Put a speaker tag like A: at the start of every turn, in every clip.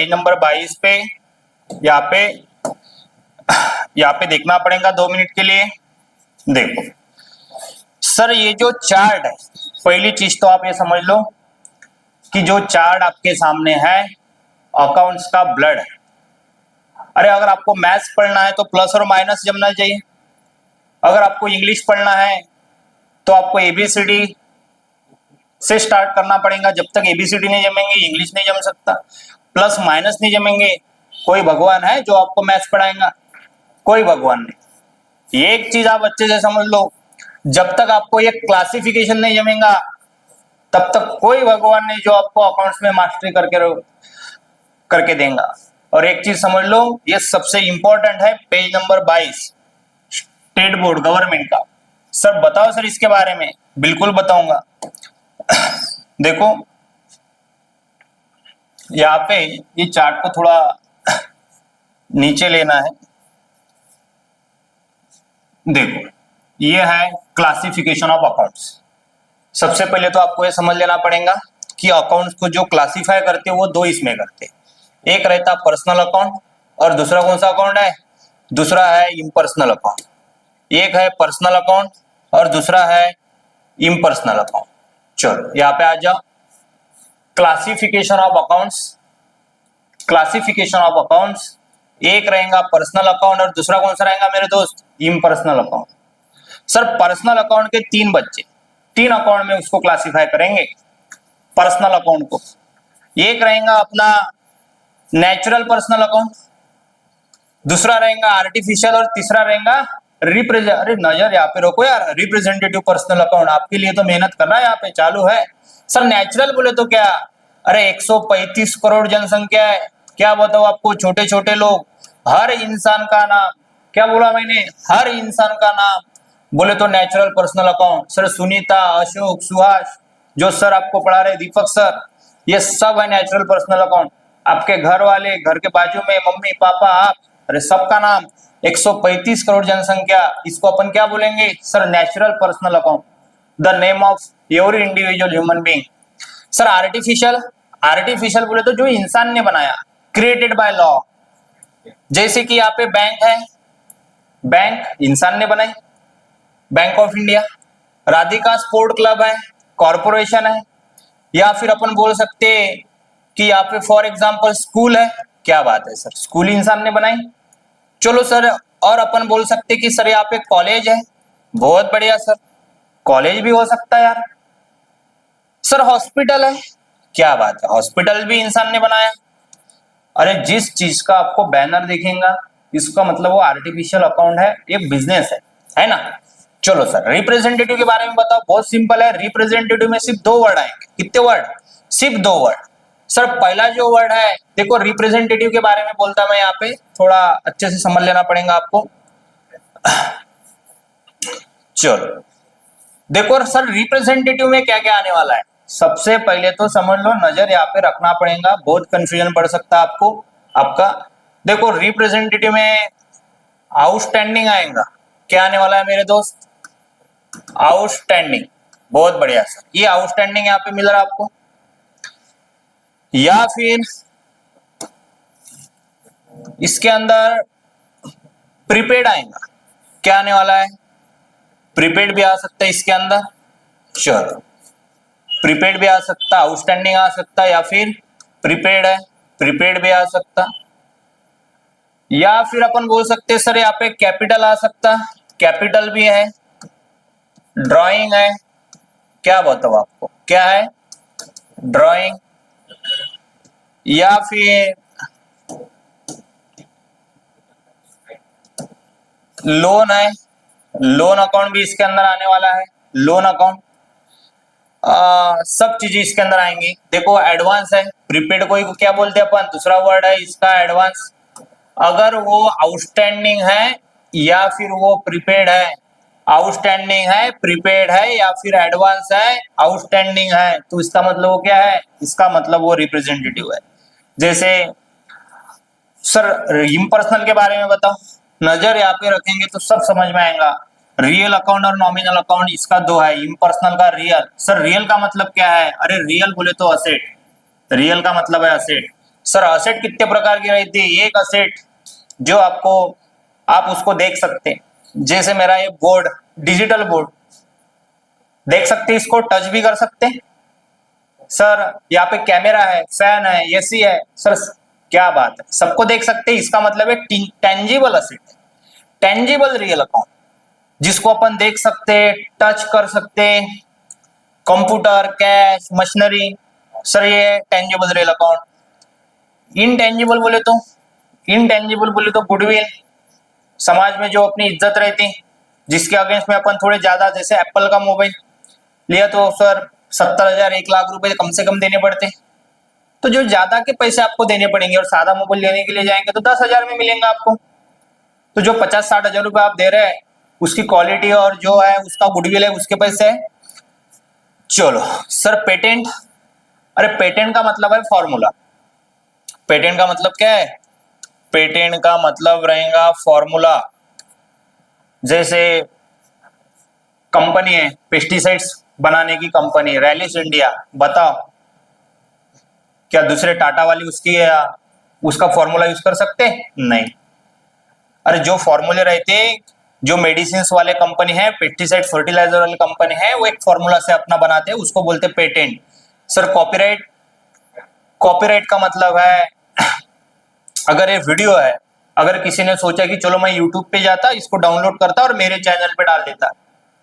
A: Page number 22 पे यहाँ पे देखना पड़ेगा 2 मिनट के लिए। देखो सर, ये जो चार्ट है, पहली चीज तो आप ये समझ लो कि जो चार्ट आपके सामने है अकाउंट्स का ब्लड है। अरे अगर आपको मैथ्स पढ़ना है तो प्लस और माइनस जमना चाहिए, अगर आपको इंग्लिश पढ़ना है तो आपको एबीसीडी से स्टार्ट करना पड़ेगा। जब तक एबीसीडी नहीं जमेंगे इंग्लिश नहीं जम सकता, प्लस माइनस नहीं जमेंगे कोई भगवान है जो आपको मैथ्स पढ़ाएगा? कोई भगवान नहीं। ये एक चीज आप अच्छे से समझ लो, जब तक आपको ये क्लासिफिकेशन नहीं जमेगा तब तक कोई भगवान नहीं जो आपको अकाउंट्स में मास्टरी करके देगा। और एक चीज समझ लो, ये सबसे इंपॉर्टेंट है, page number 22 state board government का। सर बताओ सर इसके बारे में। बिल्कुल बताऊंगा। देखो यहाँ पे ये चार्ट को थोड़ा नीचे लेना है। देखो ये है क्लासिफिकेशन ऑफ अकाउंट्स। सबसे पहले तो आपको ये समझ लेना पड़ेगा कि अकाउंट्स को जो क्लासिफाई करते हैं वो दो इसमें करते हैं। एक रहता पर्सनल अकाउंट और दूसरा कौन सा अकाउंट है? दूसरा है इम्पर्सनल अकाउंट। एक है पर्सनल अकाउंट और दूसरा है इम्पर्सनल अकाउंट। चलो यहाँ पे आ जाओ, classification of accounts. Classification of accounts, एक रहेगा पर्सनल अकाउंट और दूसरा कौन सा रहेगा मेरे दोस्त? Impersonal account. Sir personal account के तीन बच्चे, तीन अकाउंट में उसको क्लासिफाई करेंगे पर्सनल अकाउंट को। एक रहेगा अपना नेचुरल पर्सनल अकाउंट, दूसरा रहेगा आर्टिफिशियल और तीसरा रहेगा अरे नजर यहाँ पे रोको यार, रिप्रेजेंटेटिव पर्सनल अकाउंट। आपके लिए तो मेहनत कर रहा है, यहाँ पे चालू है। सर नेचुरल बोले तो क्या? अरे 135 करोड़ जनसंख्या है, क्या बताओ आपको, छोटे छोटे लोग, हर इंसान का नाम, क्या बोला मैंने? हर इंसान का नाम बोले तो natural personal account. Sir Sunita, Ashok, Suhas, जो सर आपको पढ़ा रहे, दीपक सर, ये सब है नेचुरल पर्सनल अकाउंट। आपके घर वाले, घर के बाजू में मम्मी पापा, आप, अरे सबका नाम। 135 करोड़ जनसंख्या, इसको अपन क्या बोलेंगे? Sir natural personal account, the name of every individual human being. Sir artificial, artificial बोले तो जो इंसान ने बनाया, क्रिएटेड बाय लॉ। जैसे कि यहाँ पे बैंक है, बैंक इंसान ने बनाई, bank of India. Radhika sport club है, कॉर्पोरेशन है। या फिर अपन बोल सकते कि यहाँ पे फॉर एग्जांपल स्कूल है, क्या बात है सर, स्कूल इंसान ने बनाई। चलो सर, और अपन बोल सकते कि सर यहाँ पे कॉलेज है, बहुत बढ़िया सर, कॉलेज भी हो सकता है यार। सर हॉस्पिटल है, क्या बात है, हॉस्पिटल भी इंसान ने बनाया। अरे जिस चीज का आपको बैनर दिखेगा इसका मतलब वो आर्टिफिशियल अकाउंट है, एक बिजनेस है ना। चलो सर रिप्रेजेंटेटिव के बारे में बताओ। बहुत सिंपल है, रिप्रेजेंटेटिव में सिर्फ दो वर्ड आएंगे। कितने वर्ड? सिर्फ दो वर्ड। सर पहला जो वर्ड है, देखो रिप्रेजेंटेटिव के बारे में बोलता मैं यहाँ पे, थोड़ा अच्छे से समझ लेना पड़ेगा आपको। चलो देखो सर रिप्रेजेंटेटिव में क्या क्या आने वाला है। सबसे पहले तो समझ लो, नजर यहाँ पे रखना पड़ेगा, बहुत कंफ्यूजन पड़ सकता है आपको आपका। देखो रिप्रेजेंटेटिव में आउटस्टैंडिंग आएगा, क्या आने वाला है मेरे दोस्त? आउटस्टैंडिंग। बहुत बढ़िया सर, ये आउटस्टैंडिंग यहाँ पे मिल रहा है आपको। या फिर इसके अंदर प्रीपेड आएगा, क्या आने वाला है? प्रीपेड भी आ सकता है इसके अंदर। चलो प्रीपेड भी आ सकता, आउटस्टैंडिंग आ सकता, या फिर प्रीपेड है, प्रीपेड भी आ सकता। या फिर अपन बोल सकते सर यहाँ पे कैपिटल आ सकता, कैपिटल भी है। ड्राइंग है, क्या बताओ आपको, क्या है? ड्राइंग। या फिर लोन है, लोन अकाउंट भी इसके अंदर आने वाला है, लोन अकाउंट। सब चीजें इसके अंदर आएंगी। देखो एडवांस है, प्रीपेड को क्या बोलते हैं अपन, दूसरा वर्ड है इसका एडवांस। अगर वो आउटस्टैंडिंग है या फिर वो प्रीपेड है, आउटस्टैंडिंग है, प्रीपेड है या फिर एडवांस है, आउटस्टैंडिंग है, तो इसका मतलब वो क्या है? इसका मतलब वो रिप्रेजेंटेटिव है। जैसे सर इम्पर्सनल के बारे में बताओ। नजर यहाँ पे रखेंगे तो सब समझ में आएगा। रियल अकाउंट और नॉमिनल अकाउंट, इसका दो है, इम्पर्सनल का रियल। सर रियल का मतलब क्या है? अरे रियल बोले तो असेट, रियल का मतलब है असेट। सर असेट कितने प्रकार की रहती है? एक असेट जो आप उसको देख सकते हैं, जैसे मेरा ये बोर्ड, डिजिटल बोर्ड देख सकते हैं, इसको टच भी कर सकते हैं। सर यहाँ पे कैमरा है, फैन है, एसी है, सर क्या बात है, सबको देख सकते हैं। इसका मतलब है tangible asset, tangible real account, जिसको अपन देख सकते हैं, टच कर सकते हैं, कंप्यूटर, कैश, मशीनरी, सर ये टेंजिबल रियल अकाउंट। इनटेंजिबल बोले तो गुडविल, समाज में जो अपनी इज्जत रहती, जिसके अगेंस्ट में अपन थोड़े ज्यादा, जैसे एप्पल का मोबाइल लिया तो सर 70,000 1 लाख रुपए कम से कम देने पड़ते, तो जो ज्यादा के पैसे आपको देने पड़ेंगे और सादा मोबाइल लेने के लिए जाएंगे तो 10,000 में मिलेंगे आपको। तो जो 50-60 हजार रुपए आप दे रहे हैं, उसकी क्वालिटी और जो है उसका गुडविल है, उसके पैसे है। चलो सर पेटेंट, अरे पेटेंट का मतलब है फॉर्मूला। पेटेंट का मतलब क्या है? पेटेंट का मतलब रहेगा फॉर्मूला। जैसे कंपनी है, पेस्टिसाइड्स बनाने की कंपनी रैलिस इंडिया, बताओ क्या दूसरे टाटा वाली उसकी उसका फॉर्मूला यूज कर सकते? नहीं। अरे जो फॉर्मूले रहते, जो मेडिसिन वाले कंपनी है, पेस्टिसाइड फर्टिलाइजर वाली कंपनी है, वो एक फॉर्मूला से अपना बनाते हैं, उसको बोलते हैं पेटेंट। सर कॉपीराइट, कॉपीराइट का मतलब है अगर ये वीडियो है, अगर किसी ने सोचा कि चलो मैं यूट्यूब पे जाता, इसको डाउनलोड करता और मेरे चैनल पे डाल देता,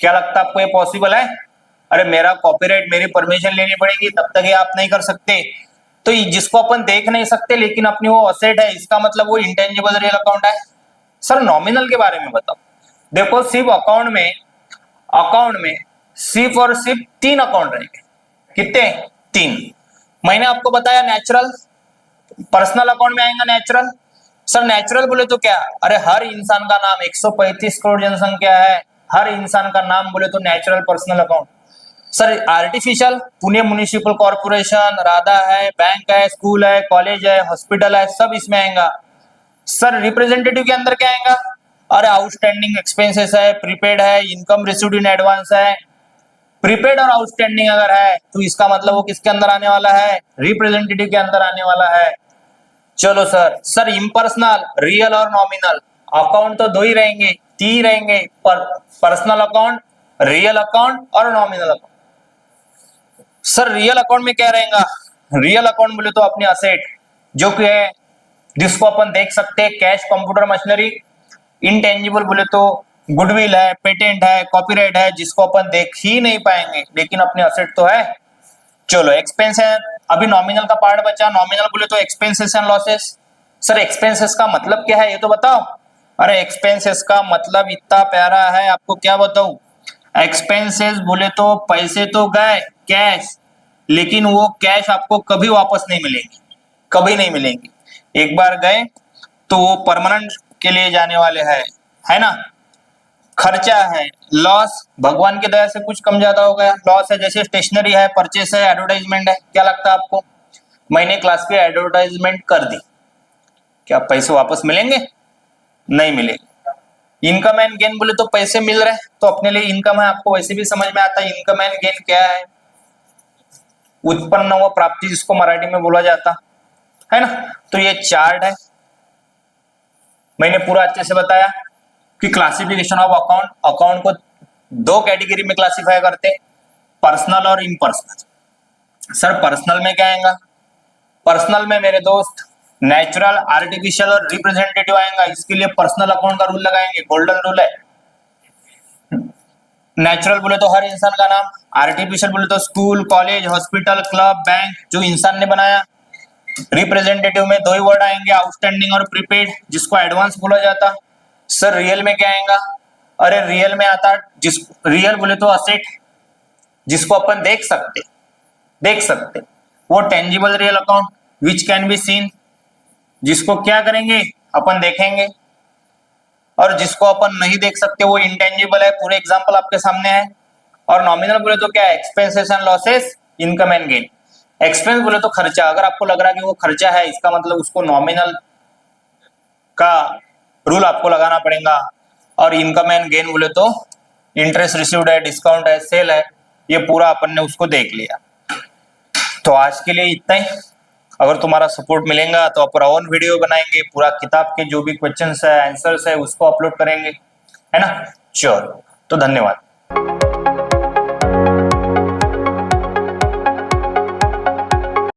A: क्या लगता है आपको ये पॉसिबल है? अरे मेरा कॉपीराइट, मेरी परमिशन लेनी पड़ेगी, तब तक ये आप नहीं कर सकते। तो जिसको अपन देख नहीं सकते लेकिन अपनी वो असेट है, इसका मतलब वो इंटेंजिबल रियल अकाउंट है। सर नॉमिनल के बारे में बताओ। देखो सिर्फ अकाउंट में सिर्फ और सिर्फ 3 अकाउंट रहेंगे। कितने? 3। मैंने आपको बताया नेचुरल, पर्सनल अकाउंट में आएगा नेचुरल। सर नेचुरल बोले तो क्या? अरे हर इंसान का नाम, 135 करोड़ जनसंख्या है, हर इंसान का नाम बोले तो natural personal account. Sir artificial, Pune municipal corporation, Radha है, बैंक है, स्कूल है, कॉलेज है, हॉस्पिटल है, सब इसमें आएगा। सर रिप्रेजेंटेटिव के अंदर क्या आएगा? अरे आउटस्टैंडिंग एक्सपेंसेस है, प्रीपेड है, इनकम रिसीव्ड इन एडवांस है। प्रीपेड और आउटस्टैंडिंग अगर है तो इसका मतलब वो किसके अंदर आने वाला है? रिप्रेजेंटेटिव के अंदर आने वाला है। चलो सर इम्पर्सनल, रियल और नॉमिनल अकाउंट तो 2 ही रहेंगे, 3 रहेंगे, पर्सनल अकाउंट, रियल अकाउंट और nominal account. Sir real account में क्या रहेगा? रियल अकाउंट बोले तो अपनी असेट जो कि है, जिसको अपन देख सकते हैं, कैश, कंप्यूटर, मशीनरी। इनटेंजिबल बोले तो गुडविल है, पेटेंट है, कॉपीराइट है, जिसको अपन देख ही नहीं पाएंगे लेकिन अपनी असेट तो है। चलो एक्सपेंस है, अभी नॉमिनल का पार्ट बचा। नॉमिनल बोले तो expenses and losses. Sir expenses का मतलब क्या है ये तो बताओ। अरे एक्सपेंसेस का मतलब इतना प्यारा है, आपको क्या बताऊं। एक्सपेंसेस बोले तो पैसे तो गए कैश, लेकिन वो कैश आपको कभी वापस नहीं मिलेंगे, कभी नहीं मिलेंगे। एक बार गए तो वो परमानेंट के लिए जाने वाले है ना। खर्चा है, लॉस भगवान की दया से कुछ कम ज्यादा हो गया, लॉस है, जैसे स्टेशनरी है, परचेस है, एडवर्टाइजमेंट है। क्या लगता है आपको? मैंने क्लास पे एडवर्टाइजमेंट कर दी, क्या पैसे वापस मिलेंगे? नहीं मिलेंगे। इनकम एंड गेन बोले तो पैसे मिल रहे हैं तो अपने लिए इनकम है, आपको वैसे भी समझ में आता है इनकम एंड गेन क्या है। उत्पन्न व प्राप्ति जिसको मराठी में बोला जाता है ना। तो ये चार्ट है, मैंने पूरा अच्छे से बताया कि क्लासिफिकेशन ऑफ अकाउंट, अकाउंट को 2 कैटेगरी में क्लासिफाई करते, पर्सनल और इम्पर्सनल। सर पर्सनल में क्या आएगा? पर्सनल में मेरे दोस्त नेचुरल, आर्टिफिशियल और रिप्रेजेंटेटिव आएगा। इसके लिए पर्सनल अकाउंट का रूल लगाएंगे, गोल्डन रूल है। नेचुरल बोले तो हर इंसान का नाम, आर्टिफिशियल बोले तो school, college, hospital, club, bank जो इंसान ने बनाया। रिप्रेजेंटेटिव में 2 ही वर्ड आएंगे, आउटस्टैंडिंग और प्रीपेड, जिसको एडवांस बोला जाता। सर रियल में क्या आएगा? अरे रियल में आता, जिस रियल बोले तो असेट जिसको अपन देख सकते वो tangible real account which can be seen, जिसको क्या करेंगे अपन देखेंगे, और जिसको अपन नहीं देख सकते वो इंटेंजिबल है। पूरे एग्जांपल आपके सामने है। और नॉमिनल बोले तो क्या है? Expenses and losses, income and gain. Expense बोले तो खर्चा, अगर आपको लग रहा है कि वो खर्चा है, इसका मतलब उसको नॉमिनल का रूल आपको लगाना पड़ेगा। और इनकम एंड गेन बोले तो इंटरेस्ट रिसीव्ड है, डिस्काउंट है, सेल है, ये पूरा अपन ने उसको देख लिया। तो आज के लिए इतना ही। अगर तुम्हारा सपोर्ट मिलेगा तो अपना ओन वीडियो बनाएंगे, पूरा किताब के जो भी क्वेश्चंस है आंसर्स है उसको अपलोड करेंगे, है ना। श्योर, तो धन्यवाद।